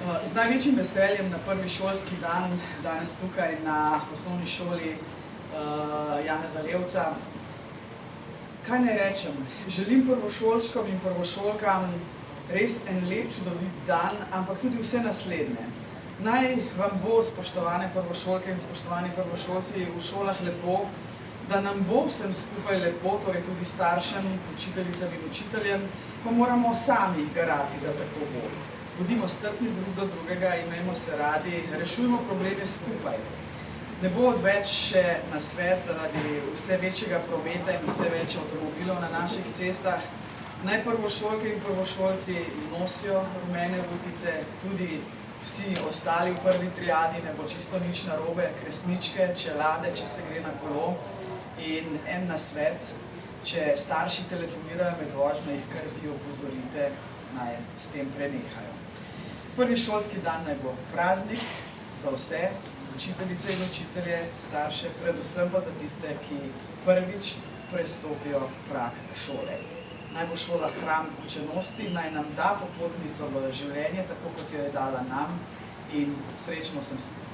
Z največjim veseljem na prvi šolski dan danes tukaj na osnovni šoli Janeza Levca. Kaj naj rečem? Želim prvošolčkom in prvošolkam res en lep, čudovit dan, ampak tudi vse naslednje. Naj vam bo, spoštovane prvošolke in spoštovani prvošolci, v šolah lepo, da nam bo vsem skupaj lepo, torej tudi staršem, učiteljicam in učiteljem, pa moramo sami garati, da tako bo. Bodimo strpni drug do drugega, imejmo se radi, rešujmo probleme skupaj. Ne bo odveč še nasvet zaradi vse večjega prometa in vse več avtomobilov na naših cestah. Naj prvošolke in prvošolci nosijo rumene rutice, tudi vsi ostali v prvi triadi, ne bo čisto nič narobe, kresničke, čelade, če se gre na kolo. In en nasvet, če starši telefonirajo med vožnjo, jih kar vi opozorite, naj s tem prenehajo. Prvi šolski dan naj bo praznik za vse, učiteljice in učitelje, starše, predvsem pa za tiste, ki prvič prestopijo prag šole. Naj bo šola hram učenosti, naj nam da popotnico v življenje, tako kot jo je dala nam, in srečno vsem skupaj.